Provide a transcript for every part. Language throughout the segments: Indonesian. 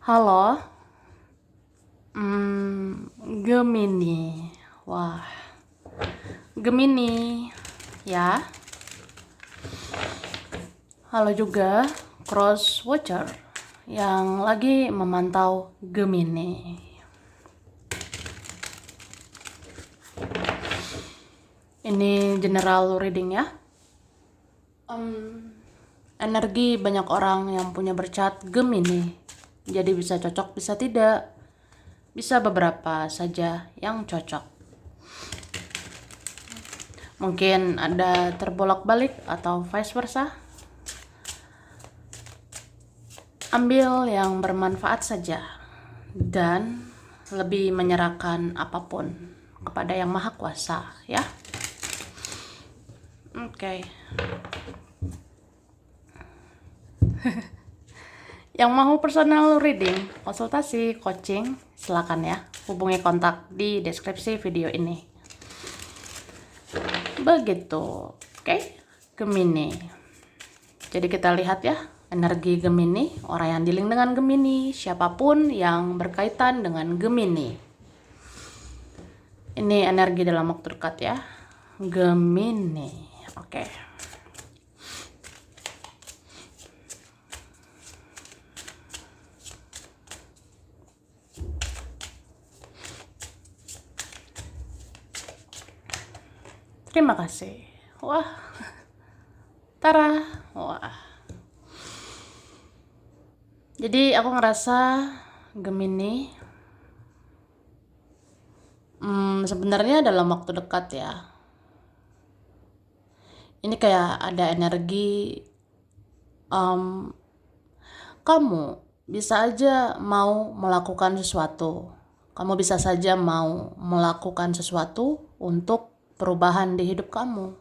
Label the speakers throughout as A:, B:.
A: Halo, Gemini. Wah, Gemini, ya. Halo juga, Cross Watcher yang lagi memantau Gemini. Ini general reading ya. Energi banyak orang yang punya bercat Gemini. Jadi bisa cocok, bisa tidak. Bisa beberapa saja yang cocok. Mungkin ada terbolak-balik atau vice versa. Ambil yang bermanfaat saja dan lebih menyerahkan apapun kepada Yang Maha Kuasa, ya. Oke. Yang mau personal reading, konsultasi, coaching, silakan ya. Hubungi kontak di deskripsi video ini. Begitu. Oke, Gemini. Jadi kita lihat ya, energi Gemini, orang yang dealing dengan Gemini, siapapun yang berkaitan dengan Gemini. Ini energi dalam waktu dekat ya. Gemini. Oke. Terima kasih. Wah. Tara. Wah. Jadi aku ngerasa Gemini sebenarnya dalam waktu dekat ya. Ini kayak ada energi kamu bisa aja mau melakukan sesuatu. Kamu bisa saja mau melakukan sesuatu untuk perubahan di hidup kamu.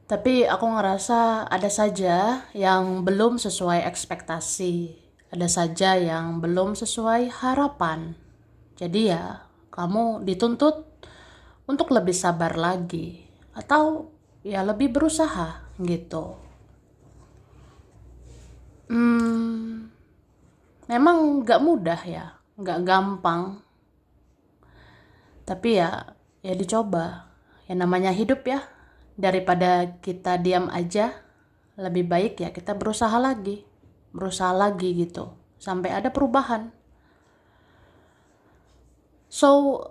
A: Tapi aku ngerasa ada saja yang belum sesuai ekspektasi. Ada saja yang belum sesuai harapan. Jadi ya, kamu dituntut untuk lebih sabar lagi. Atau ya lebih berusaha gitu. Memang gak mudah ya, gak gampang. Tapi ya dicoba. Ya namanya hidup ya. Daripada kita diam aja, lebih baik ya kita berusaha lagi. Berusaha lagi gitu. Sampai ada perubahan. So,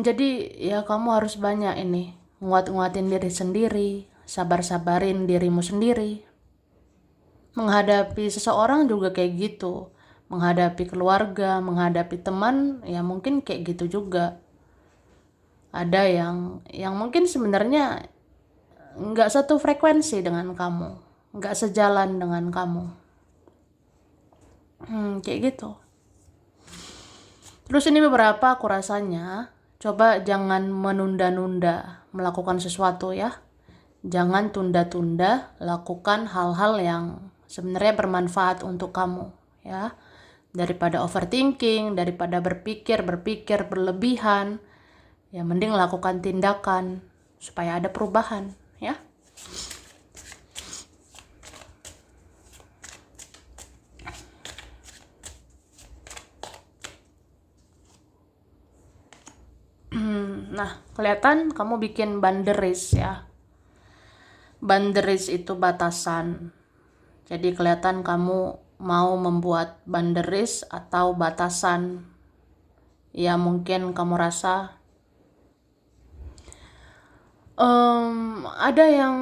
A: jadi ya kamu harus banyak ini. Nguatin diri sendiri. Sabar-sabarin dirimu sendiri. Menghadapi seseorang juga kayak gitu. Menghadapi keluarga, menghadapi teman, ya mungkin kayak gitu juga. Ada yang mungkin sebenarnya nggak satu frekuensi dengan kamu, nggak sejalan dengan kamu. Kayak gitu. Terus ini beberapa aku rasanya, coba jangan menunda-nunda melakukan sesuatu ya. Jangan tunda-tunda lakukan hal-hal yang sebenarnya bermanfaat untuk kamu ya. Daripada overthinking, daripada berpikir berlebihan, ya mending lakukan tindakan supaya ada perubahan ya. Nah, kelihatan kamu bikin boundaries ya. Boundaries itu batasan. Jadi kelihatan kamu mau membuat boundaries atau batasan. Ya mungkin kamu rasa ada yang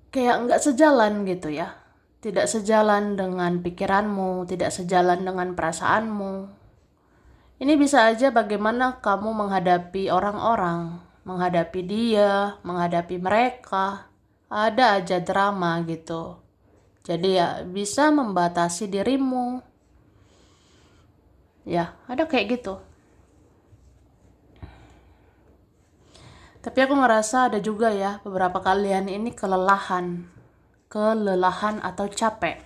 A: kayak nggak sejalan gitu ya. Tidak sejalan dengan pikiranmu, tidak sejalan dengan perasaanmu. Ini bisa aja bagaimana kamu menghadapi orang-orang, menghadapi dia, menghadapi mereka. Ada aja drama gitu. Jadi ya bisa membatasi dirimu. Ya, ada kayak gitu. Tapi aku ngerasa ada juga ya beberapa kalian ini kelelahan atau capek.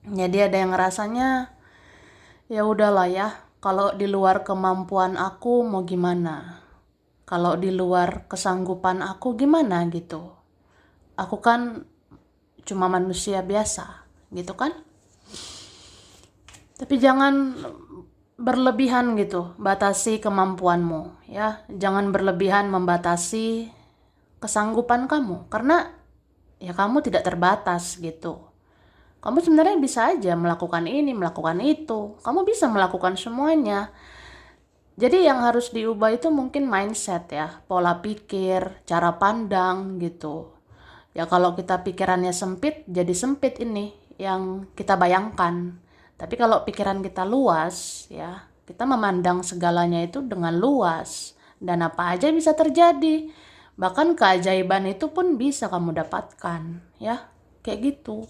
A: Jadi ada yang ngerasanya ya udahlah ya, kalau di luar kemampuan aku mau gimana? Kalau di luar kesanggupan aku gimana gitu? Aku kan cuma manusia biasa, gitu kan? Tapi jangan berlebihan gitu, batasi kemampuanmu ya. Jangan berlebihan membatasi kesanggupan kamu, karena ya kamu tidak terbatas gitu. Kamu sebenarnya bisa aja melakukan ini, melakukan itu. Kamu bisa melakukan semuanya. Jadi yang harus diubah itu mungkin mindset ya, pola pikir, cara pandang gitu. Ya kalau kita pikirannya sempit, jadi sempit ini yang kita bayangkan. Tapi kalau pikiran kita luas ya, kita memandang segalanya itu dengan luas. Dan apa aja bisa terjadi. Bahkan keajaiban itu pun bisa kamu dapatkan ya. Kayak gitu.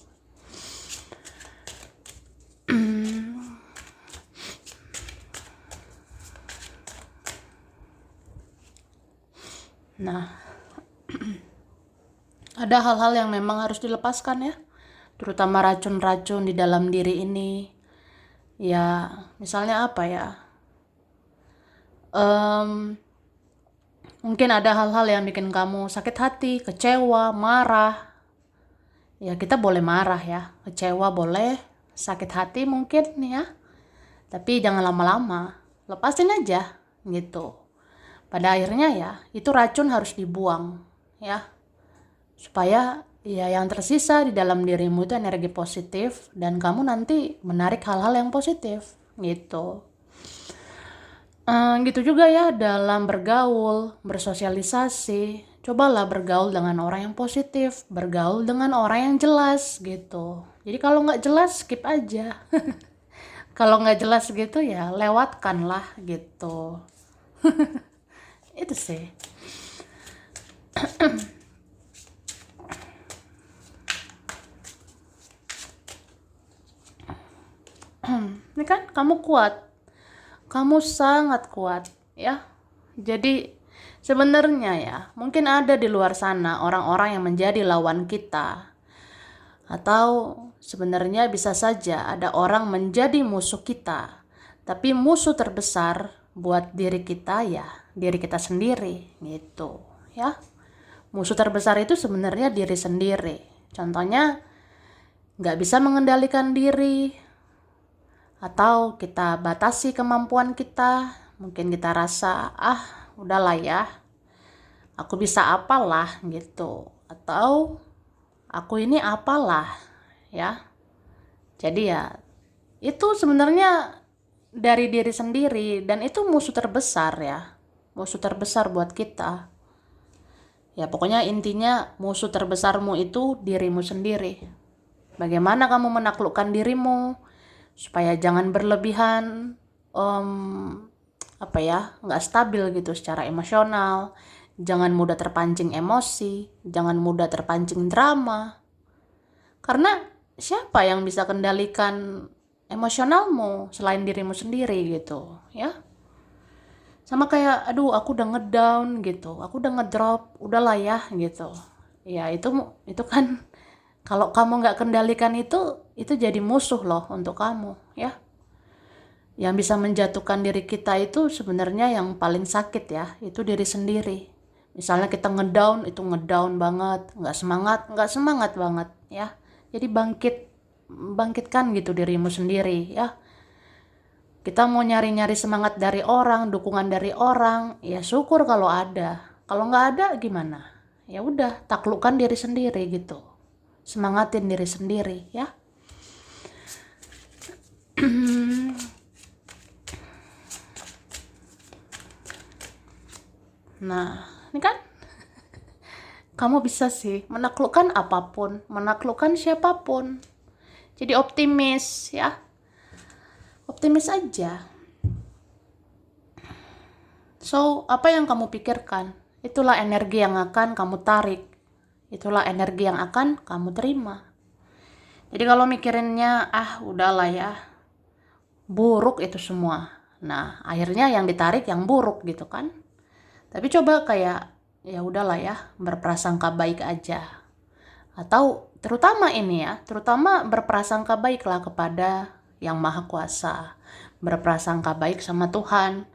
A: Nah, ada hal-hal yang memang harus dilepaskan ya. Terutama racun-racun di dalam diri ini. Ya, misalnya apa ya? Mungkin ada hal-hal yang bikin kamu sakit hati, kecewa, marah. Ya, kita boleh marah ya. Kecewa boleh, sakit hati mungkin ya. Tapi jangan lama-lama. Lepasin aja gitu. Pada akhirnya ya, itu racun harus dibuang ya. Supaya ya yang tersisa di dalam dirimu itu energi positif dan kamu nanti menarik hal-hal yang positif gitu. Gitu juga ya dalam bergaul, bersosialisasi. Cobalah bergaul dengan orang yang positif, bergaul dengan orang yang jelas gitu. Jadi kalau nggak jelas skip aja. Kalau nggak jelas gitu ya lewatkan lah gitu. Itu sih. Ini kan kamu kuat. Kamu sangat kuat ya. Jadi sebenarnya ya, mungkin ada di luar sana orang-orang yang menjadi lawan kita. Atau sebenarnya bisa saja ada orang menjadi musuh kita. Tapi musuh terbesar buat diri kita ya, diri kita sendiri gitu ya. Musuh terbesar itu sebenarnya diri sendiri. Contohnya nggak bisa mengendalikan diri, atau kita batasi kemampuan kita. Mungkin kita rasa, udahlah ya, aku bisa apalah gitu. Atau aku ini apalah ya. Jadi ya, itu sebenarnya dari diri sendiri. Dan itu musuh terbesar ya. Musuh terbesar buat kita. Ya pokoknya intinya musuh terbesarmu itu dirimu sendiri. Bagaimana kamu menaklukkan dirimu supaya jangan berlebihan nggak stabil gitu secara emosional, jangan mudah terpancing emosi, jangan mudah terpancing drama. Karena siapa yang bisa kendalikan emosionalmu selain dirimu sendiri gitu ya. Sama kayak aku udah ngedown gitu, aku udah ngedrop, udahlah ya gitu. Ya itu kan kalau kamu nggak kendalikan itu jadi musuh loh untuk kamu ya. Yang bisa menjatuhkan diri kita itu sebenarnya yang paling sakit ya, itu diri sendiri. Misalnya kita ngedown, itu ngedown banget, nggak semangat banget ya. Jadi bangkitkan gitu dirimu sendiri ya. Kita mau nyari-nyari semangat dari orang, dukungan dari orang, ya syukur kalau ada. Kalau nggak ada gimana? Ya udah, taklukkan diri sendiri gitu. Semangatin diri sendiri ya. Nah, ini kan kamu bisa sih menaklukkan apapun, menaklukkan siapapun. Jadi optimis ya. Optimis aja. So, apa yang kamu pikirkan, itulah energi yang akan kamu tarik. Itulah energi yang akan kamu terima. Jadi kalau mikirinnya, udahlah ya, buruk itu semua. Nah, akhirnya yang ditarik yang buruk gitu kan. Tapi coba kayak, ya udahlah ya, berprasangka baik aja. Atau terutama berprasangka baiklah kepada Yang Maha Kuasa. Berprasangka baik sama Tuhan.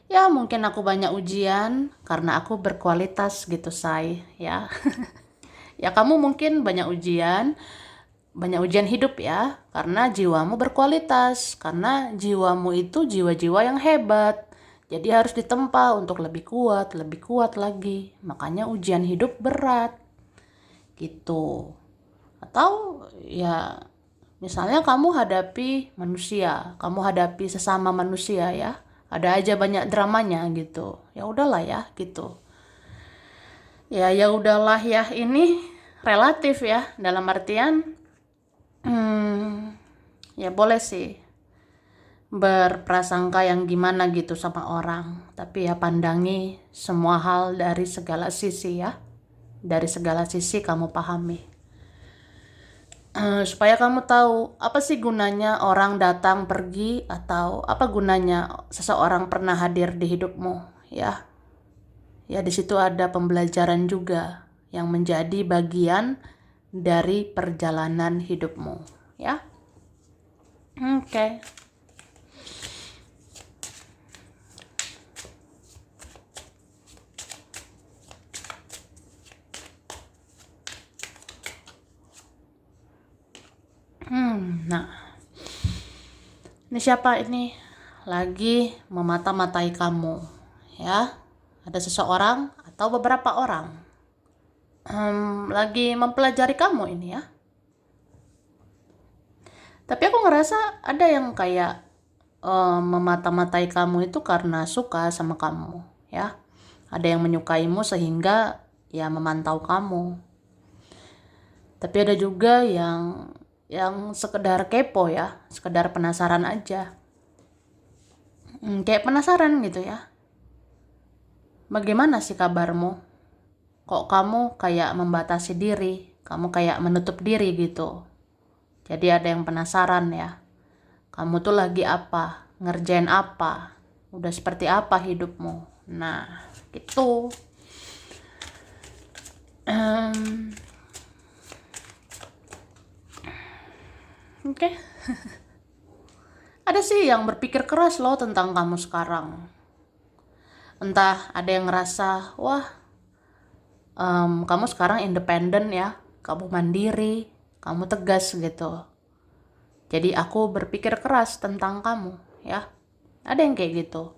A: Ya mungkin aku banyak ujian karena aku berkualitas gitu say ya. Ya kamu mungkin banyak ujian, banyak ujian hidup ya, karena jiwamu berkualitas, karena jiwamu itu jiwa-jiwa yang hebat. Jadi harus ditempa untuk lebih kuat lagi. Makanya ujian hidup berat. Gitu. Atau ya misalnya kamu hadapi manusia, kamu hadapi sesama manusia ya. Ada aja banyak dramanya gitu. Ya udahlah ya gitu. Ya udahlah ya, ini relatif ya, dalam artian ya boleh sih berprasangka yang gimana gitu sama orang, tapi ya pandangi semua hal dari segala sisi ya, dari segala sisi kamu pahami. Supaya kamu tahu apa sih gunanya orang datang pergi, atau apa gunanya seseorang pernah hadir di hidupmu ya. Ya di situ ada pembelajaran juga yang menjadi bagian dari perjalanan hidupmu ya. Oke. Nah, ini siapa ini lagi memata-matai kamu ya. Ada seseorang atau beberapa orang lagi mempelajari kamu ini ya. Tapi aku ngerasa ada yang kayak memata-matai kamu itu karena suka sama kamu ya. Ada yang menyukaimu sehingga ya memantau kamu. Tapi ada juga yang sekedar kepo ya, sekedar penasaran aja. Kayak penasaran gitu ya. Bagaimana sih kabarmu? Kok kamu kayak membatasi diri, kamu kayak menutup diri gitu. Jadi ada yang penasaran ya. Kamu tuh lagi apa? Ngerjain apa? Udah seperti apa hidupmu? Nah, gitu. Oke. Ada sih yang berpikir keras loh tentang kamu sekarang. Entah ada yang ngerasa, wah, kamu sekarang independen ya, kamu mandiri, kamu tegas gitu. Jadi aku berpikir keras tentang kamu ya. Ada yang kayak gitu.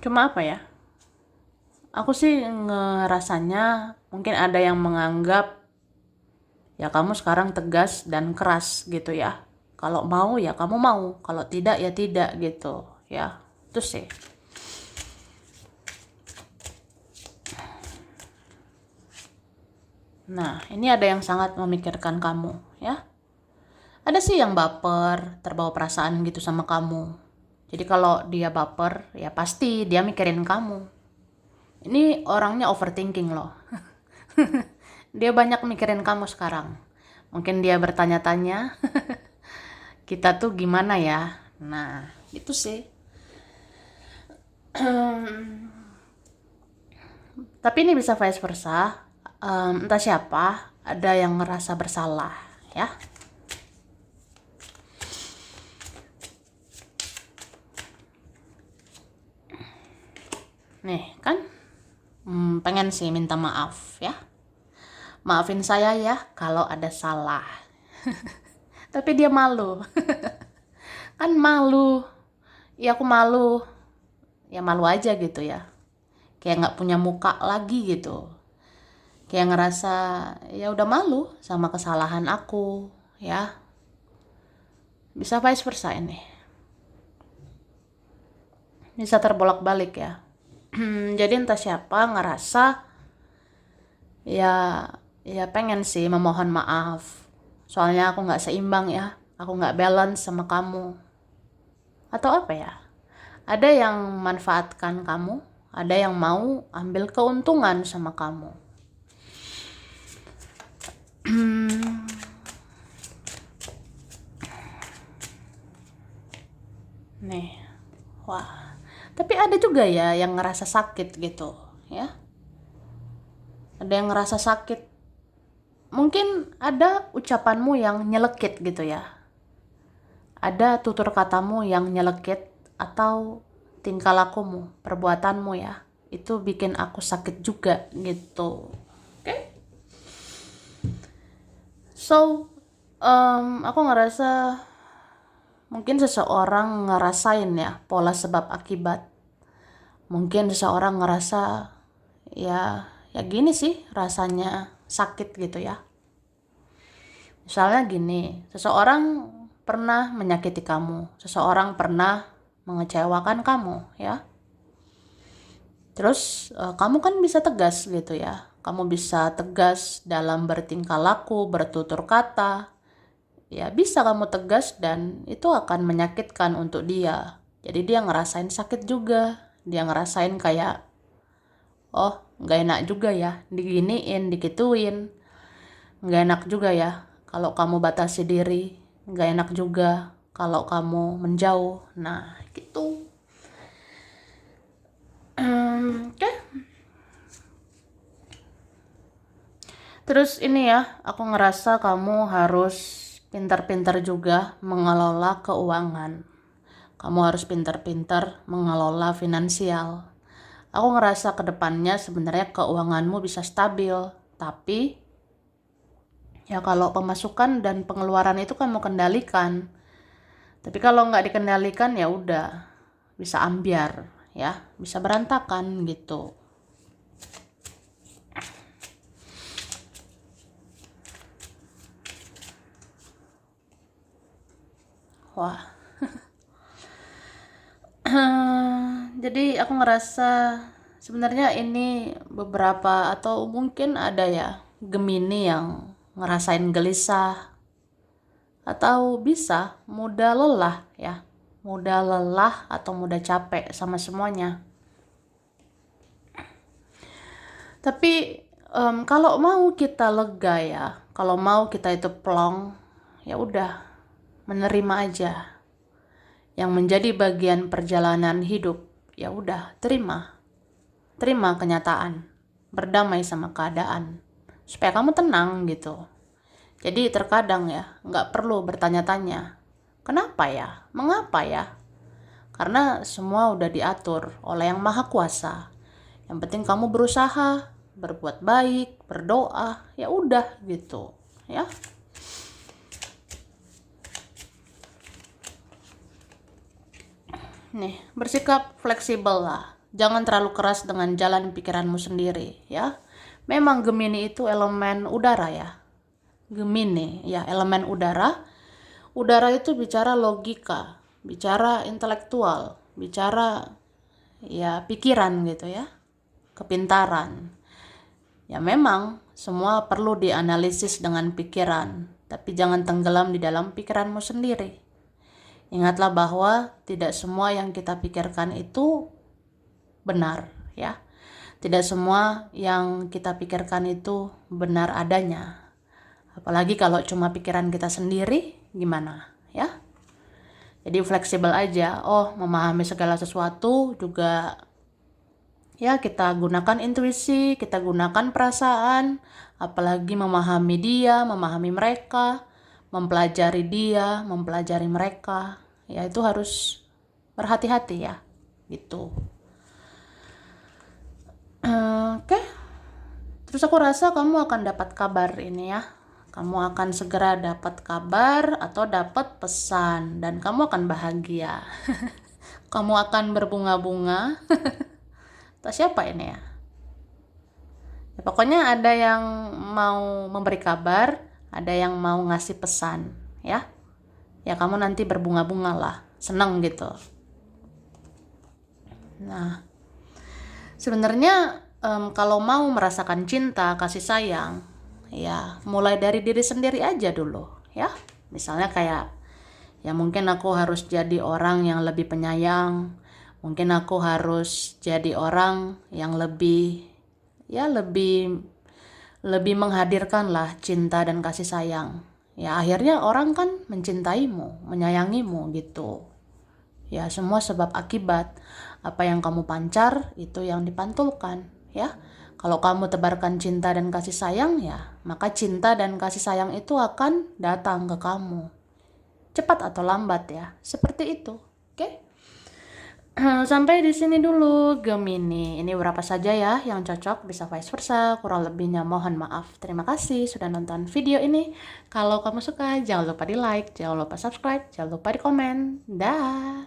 A: Cuma apa ya? Aku sih ngerasanya mungkin ada yang menganggap ya kamu sekarang tegas dan keras gitu ya. Kalau mau ya kamu mau, kalau tidak ya tidak gitu ya. Itu sih. Nah, ini ada yang sangat memikirkan kamu ya. Ada sih yang baper, terbawa perasaan gitu sama kamu. Jadi kalau dia baper, ya pasti dia mikirin kamu. Ini orangnya overthinking loh. Dia banyak mikirin kamu sekarang. Mungkin dia bertanya-tanya, kita tuh gimana ya? Nah, itu sih. Tapi ini bisa vice versa. Entah siapa, ada yang ngerasa bersalah ya. Nih kan, pengen sih minta maaf ya. Maafin saya ya kalau ada salah. Tapi dia malu. Kan malu. Ya aku malu. Ya malu aja gitu ya. Kayak nggak punya muka lagi gitu. Kayak ngerasa ya udah malu sama kesalahan aku ya. Bisa vice versa ini. Bisa terbolak-balik ya. Jadi entah siapa ngerasa ya pengen sih memohon maaf. Soalnya aku nggak seimbang ya. Aku nggak balance sama kamu. Atau apa ya? Ada yang manfaatkan kamu, ada yang mau ambil keuntungan sama kamu. Nih, wah. Tapi ada juga ya yang ngerasa sakit gitu, ya. Ada yang ngerasa sakit. Mungkin ada ucapanmu yang nyelekit gitu ya. Ada tutur katamu yang nyelekit, atau tingkah lakumu, perbuatanmu ya. Itu bikin aku sakit juga gitu. Okay? So, aku ngerasa mungkin seseorang ngerasain ya pola sebab akibat. Mungkin seseorang ngerasa ya gini sih rasanya sakit gitu ya. Misalnya gini, seseorang pernah menyakiti kamu, seseorang pernah mengecewakan kamu ya. Terus kamu kan bisa tegas gitu ya. Kamu bisa tegas dalam bertingkah laku, bertutur kata. Ya bisa kamu tegas dan itu akan menyakitkan untuk dia. Jadi dia ngerasain sakit juga. Dia ngerasain kayak, oh gak enak juga ya, diginiin, dikituin. Gak enak juga ya kalau kamu batasi diri. Gak enak juga kalau kamu menjauh. Nah gitu. Oke. Terus ini ya, aku ngerasa kamu harus pintar-pintar juga mengelola keuangan. Kamu harus pintar-pintar mengelola finansial. Aku ngerasa kedepannya sebenarnya keuanganmu bisa stabil, tapi ya kalau pemasukan dan pengeluaran itu kamu kendalikan. Tapi kalau nggak dikendalikan ya udah bisa ambiar ya, bisa berantakan gitu. Wah. Jadi aku ngerasa sebenarnya ini beberapa atau mungkin ada ya Gemini yang ngerasain gelisah atau bisa mudah lelah ya, mudah lelah atau mudah capek sama semuanya. Tapi kalau mau kita lega ya, kalau mau kita itu plong, ya udah menerima aja yang menjadi bagian perjalanan hidup. Ya udah terima kenyataan, berdamai sama keadaan, supaya kamu tenang gitu. Jadi terkadang ya, nggak perlu bertanya-tanya, kenapa ya, mengapa ya? Karena semua udah diatur oleh Yang Maha Kuasa. Yang penting kamu berusaha, berbuat baik, berdoa, ya udah gitu, ya. Nih, bersikap fleksibel lah. Jangan terlalu keras dengan jalan pikiranmu sendiri, ya. Memang Gemini itu elemen udara ya. Gemini, ya elemen udara. Udara itu bicara logika, bicara intelektual, bicara ya pikiran gitu ya, kepintaran. Ya memang semua perlu dianalisis dengan pikiran, tapi jangan tenggelam di dalam pikiranmu sendiri. Ingatlah bahwa tidak semua yang kita pikirkan itu benar ya. Tidak semua yang kita pikirkan itu benar adanya. Apalagi kalau cuma pikiran kita sendiri, gimana ya? Jadi fleksibel aja. Oh, memahami segala sesuatu juga ya kita gunakan intuisi, kita gunakan perasaan, apalagi memahami dia, memahami mereka, mempelajari dia, mempelajari mereka. Ya itu harus berhati-hati ya, gitu. Oke. Terus aku rasa kamu akan dapat kabar ini ya. Kamu akan segera dapat kabar atau dapat pesan dan kamu akan bahagia. Kamu akan berbunga-bunga. Atau siapa ini ya? Ya, pokoknya ada yang mau memberi kabar, ada yang mau ngasih pesan, ya. Ya kamu nanti berbunga-bunga lah, senang gitu. Nah, sebenarnya kalau mau merasakan cinta, kasih sayang, ya mulai dari diri sendiri aja dulu, ya. Misalnya kayak, ya mungkin aku harus jadi orang yang lebih penyayang, mungkin aku harus jadi orang yang lebih menghadirkan lah cinta dan kasih sayang. Ya akhirnya orang kan mencintaimu, menyayangimu gitu. Ya semua sebab akibat. Apa yang kamu pancar itu yang dipantulkan ya. Kalau kamu tebarkan cinta dan kasih sayang ya, maka cinta dan kasih sayang itu akan datang ke kamu. Cepat atau lambat ya, seperti itu. Oke? Sampai di sini dulu Gemini. Ini berapa saja ya yang cocok, bisa vice versa. Kurang lebihnya mohon maaf. Terima kasih sudah nonton video ini. Kalau kamu suka, jangan lupa di like, jangan lupa subscribe, jangan lupa di komen. Dah.